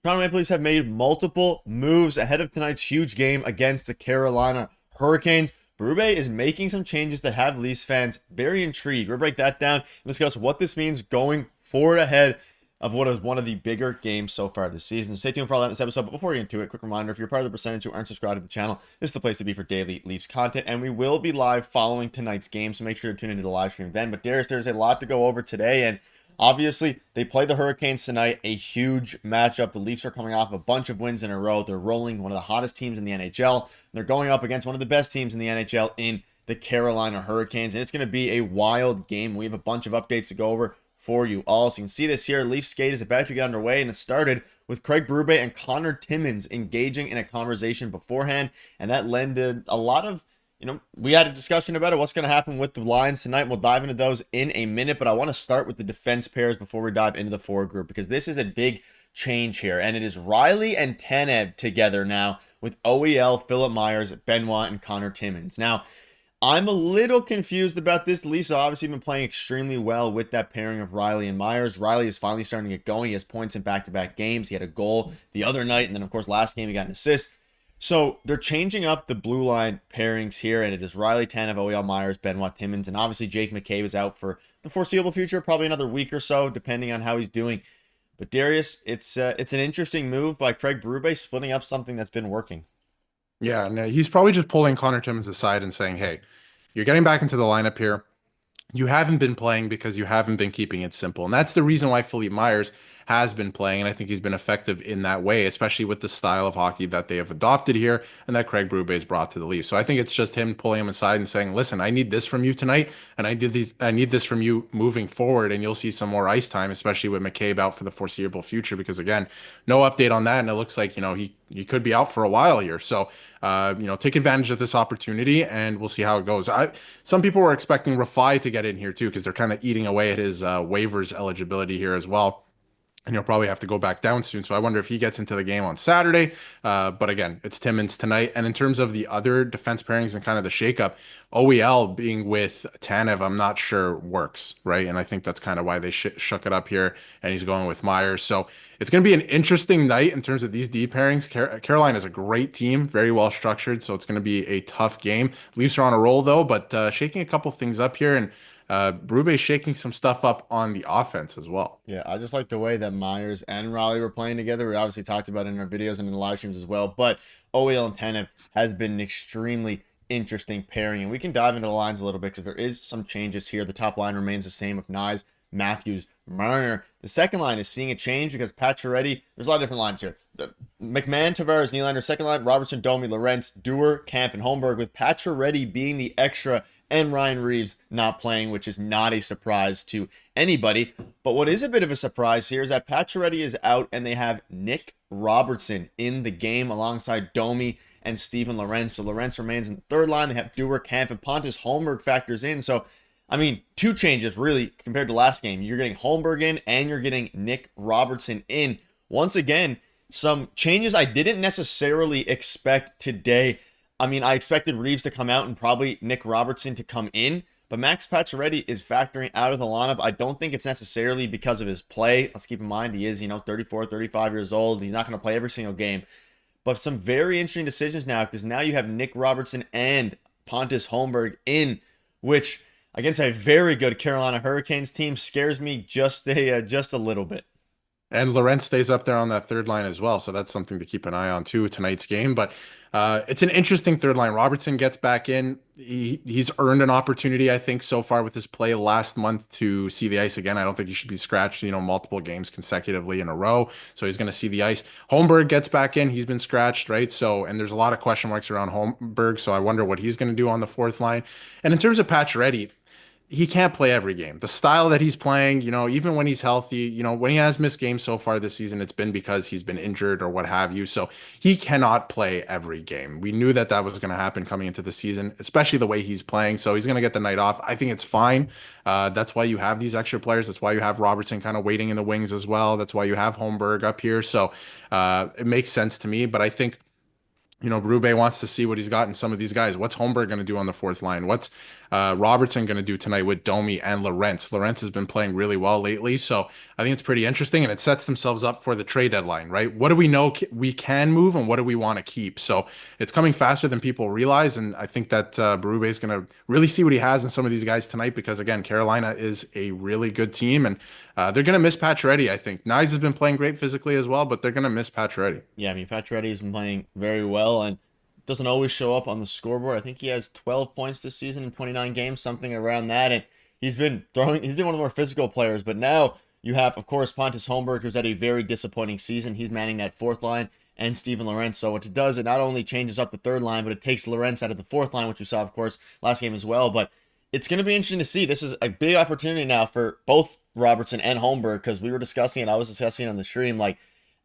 Toronto Maple Leafs have made multiple moves ahead of tonight's huge game against the Carolina Hurricanes. Berube is making some changes that have Leafs fans very intrigued. We'll break that down and discuss what this means going forward ahead of what is one of the bigger games so far this season. Stay tuned for all that in this episode. But before we get into it, quick reminder, if you're part of the percentage who aren't subscribed to the channel, this is the place to be for daily Leafs content. And we will be live following tonight's game, so make sure to tune into the live stream then. But Darius, there's a lot to go over today. And obviously, they play the Hurricanes tonight, a huge matchup. The Leafs are coming off a bunch of wins in a row. They're rolling, one of the hottest teams in the NHL. They're going up against one of the best teams in the NHL in the Carolina Hurricanes. And it's going to be a wild game. We have a bunch of updates to go over for you all. So you can see this here. Leafs skate is about to get underway, and it started with Craig Berube and Connor Timmins engaging in a conversation beforehand, and that lended a lot of, we had a discussion about it, what's going to happen with the lines tonight. We'll dive into those in a minute, but I want to start with the defense pairs before we dive into the forward group, because this is a big change here, and it is Riley and Tanev together now with OEL, Philip Myers, Benoit, and Connor Timmins. Now, I'm a little confused about this. Leafs have obviously been playing extremely well with that pairing of Riley and Myers. Riley is finally starting to get going. He has points in back-to-back games. He had a goal the other night, and then, of course, last game he got an assist. So they're changing up the blue line pairings here, and it is Riley, Tanev, OEL, Myers, Benoit, Timmins, and obviously Jake McCabe is out for the foreseeable future, probably another week or so, depending on how he's doing. But Darius, it's an interesting move by Craig Berube, splitting up something that's been working. Yeah, no, he's probably just pulling Connor Timmins aside and saying, hey, you're getting back into the lineup here. You haven't been playing because you haven't been keeping it simple. And that's the reason why Philippe Myers has been playing. And I think he's been effective in that way, especially with the style of hockey that they have adopted here and that Craig Berube has brought to the Leafs. So I think it's just him pulling him aside and saying, listen, I need this from you tonight. And I need this from you moving forward. And you'll see some more ice time, especially with McCabe out for the foreseeable future, because again, no update on that. And it looks like, he could be out for a while here. So, take advantage of this opportunity and we'll see how it goes. Some people were expecting Rafai to get in here too, because they're kind of eating away at his waivers eligibility here as well. And he'll probably have to go back down soon. So I wonder if he gets into the game on Saturday. But again, it's Timmins tonight. And in terms of the other defense pairings and kind of the shakeup, OEL being with Tanev, I'm not sure works, right? And I think that's kind of why they shook it up here. And he's going with Myers. So it's going to be an interesting night in terms of these D pairings. Carolina is a great team, very well structured. So it's going to be a tough game. Leafs are on a roll though, but shaking a couple things up here. And Berube shaking some stuff up on the offense as well. Yeah, I just like the way that Myers and Riley were playing together. We obviously talked about it in our videos and in the live streams as well. But OEL and Tanev has been an extremely interesting pairing. And we can dive into the lines a little bit because there is some changes here. The top line remains the same of Nyes, Matthews, Marner. The second line is seeing a change because Pacioretty, there's a lot of different lines here. McMahon, Tavares, Nylander, second line, Robertson, Domi, Lorentz, Dewar, Kampf, and Holmberg, with Pacioretty being the extra and Ryan Reeves not playing, which is not a surprise to anybody. But what is a bit of a surprise here is that Pacioretty is out and they have Nick Robertson in the game alongside Domi and Steven Lorentz. So Lorentz remains in the third line. They have Dewar, Kampf, and Pontus Holmberg factors in. So, two changes really compared to last game. You're getting Holmberg in and you're getting Nick Robertson in. Once again, some changes I didn't necessarily expect today. I expected Reeves to come out and probably Nick Robertson to come in, but Max Pacioretty is factoring out of the lineup. I don't think it's necessarily because of his play. Let's keep in mind he is, 34, 35 years old. He's not going to play every single game. But some very interesting decisions now, because now you have Nick Robertson and Pontus Holmberg in, which against a very good Carolina Hurricanes team scares me just a little bit. And Lorentz stays up there on that third line as well. So that's something to keep an eye on too, tonight's game. But it's an interesting third line. Robertson gets back in. He's earned an opportunity, I think, so far with his play last month to see the ice again. I don't think he should be scratched, multiple games consecutively in a row. So he's going to see the ice. Holmberg gets back in. He's been scratched, right? So, and there's a lot of question marks around Holmberg. So I wonder what he's going to do on the fourth line. And in terms of Pacioretty, he can't play every game. The style that he's playing, even when he's healthy, when he has missed games so far this season, it's been because he's been injured or what have you. So he cannot play every game. We knew that was going to happen coming into the season, especially the way he's playing. So he's going to get the night off. I think it's fine. That's why you have these extra players. That's why you have Robertson kind of waiting in the wings as well. That's why you have Holmberg up here. So it makes sense to me. But I think Berube wants to see what he's got in some of these guys. What's Holmberg going to do on the fourth line? What's Robertson going to do tonight with Domi and Lorentz? Lorentz has been playing really well lately, so I think it's pretty interesting, and it sets themselves up for the trade deadline, right? What do we know we can move, and what do we want to keep? So it's coming faster than people realize, and I think that Berube is going to really see what he has in some of these guys tonight because, again, Carolina is a really good team, and they're going to miss Pacioretty, I think. Nyes has been playing great physically as well, but they're going to miss Pacioretty. Yeah, I mean, Pacioretty has been playing very well and doesn't always show up on the scoreboard. I think he has 12 points this season in 29 games, something around that. And he's been one of the more physical players. But now you have, of course, Pontus Holmberg, who's had a very disappointing season. He's manning that fourth line, and Steven Lorentz. So what it does, it not only changes up the third line, but it takes Lorentz out of the fourth line, which we saw, of course, last game as well. But it's going to be interesting to see. This is a big opportunity now for both Robertson and Holmberg, because we were discussing it. I was discussing it on the stream. Like,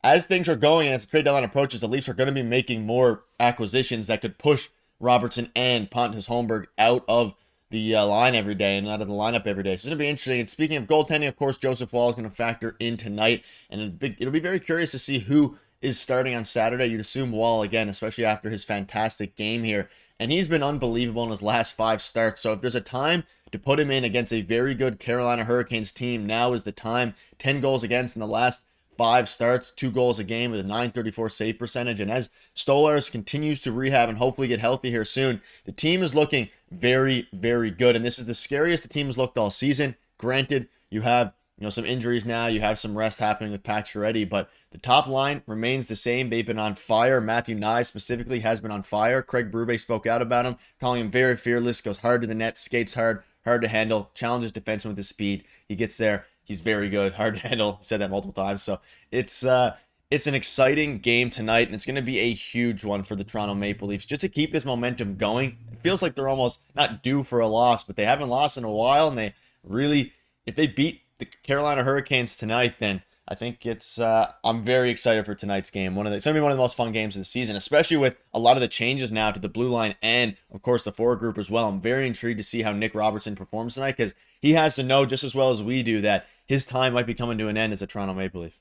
as things are going and as the trade deadline approaches, the Leafs are going to be making more acquisitions that could push Robertson and Pontus Holmberg out of the line every day and out of the lineup every day. So it's going to be interesting. And speaking of goaltending, of course, Joseph Woll is going to factor in tonight. And it'll be very curious to see who is starting on Saturday. You'd assume Woll again, especially after his fantastic game here. And he's been unbelievable in his last 5 starts. So if there's a time to put him in against a very good Carolina Hurricanes team, now is the time. 10 goals against in the last 5 starts, 2 goals a game with a .934 save percentage. And as Stolarz continues to rehab and hopefully get healthy here soon, the team is looking very, very good. And this is the scariest the team has looked all season. Granted, you have some injuries now. You have some rest happening with Pacioretty, but the top line remains the same. They've been on fire. Matthew Nye specifically has been on fire. Craig Berube spoke out about him, calling him very fearless, goes hard to the net, skates hard, hard to handle, challenges defensemen with his speed. He gets there. He's very good, hard to handle. He said that multiple times. So it's an exciting game tonight, and it's going to be a huge one for the Toronto Maple Leafs just to keep this momentum going. It feels like they're almost not due for a loss, but they haven't lost in a while, and they really, if they beat the Carolina Hurricanes tonight, then I think I'm very excited for tonight's game. It's going to be one of the most fun games of the season, especially with a lot of the changes now to the blue line and, of course, the forward group as well. I'm very intrigued to see how Nick Robertson performs tonight because he has to know just as well as we do that his time might be coming to an end as a Toronto Maple Leaf.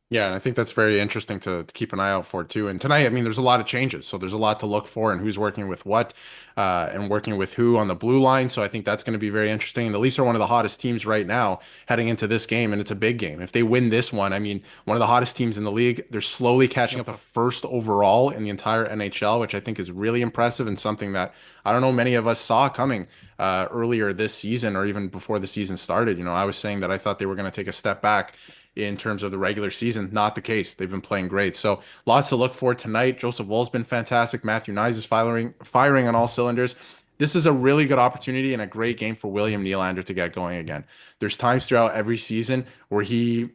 Yeah, and I think that's very interesting to keep an eye out for too. And tonight, I mean, there's a lot of changes, so there's a lot to look for and who's working with what, and working with who on the blue line. So I think that's going to be very interesting. And the Leafs are one of the hottest teams right now heading into this game, and it's a big game. If they win this one, I mean, one of the hottest teams in the league. They're slowly catching up to first overall in the entire NHL, which I think is really impressive and something that I don't know many of us saw coming earlier this season or even before the season started. I was saying that I thought they were going to take a step back in terms of the regular season. Not the case. They've been playing great. So lots to look for tonight. Joseph Woll's been fantastic. Matthew Nyes is firing on all cylinders. This is a really good opportunity and a great game for William Nylander to get going again. There's times throughout every season where he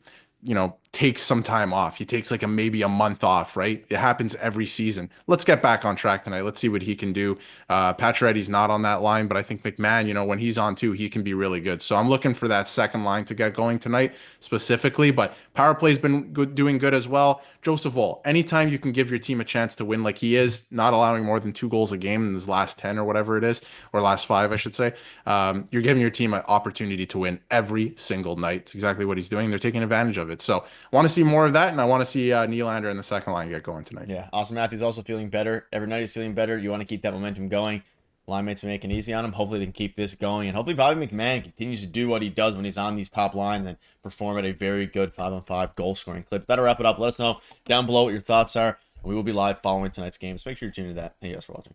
takes some time off. He takes like maybe a month off, right? It happens every season. Let's get back on track tonight. Let's see what he can do. Pacioretty's not on that line, but I think McMahon, when he's on too, he can be really good. So I'm looking for that second line to get going tonight specifically, but power play's been doing good as well. Joseph Woll, anytime you can give your team a chance to win like he is, not allowing more than 2 goals a game in his last 10 or whatever it is, or last 5, I should say, you're giving your team an opportunity to win every single night. It's exactly what he's doing. They're taking advantage of it. So I want to see more of that, and I want to see Nylander in the second line get going tonight. Yeah, Austin Matthews also feeling better. Every night he's feeling better. You want to keep that momentum going. Line mates are making it easy on him. Hopefully they can keep this going, and hopefully Bobby McMahon continues to do what he does when he's on these top lines and perform at a very good 5-on-5 goal-scoring clip. That'll wrap it up. Let us know down below what your thoughts are. We will be live following tonight's game, so make sure you tune into that. Thank you guys for watching.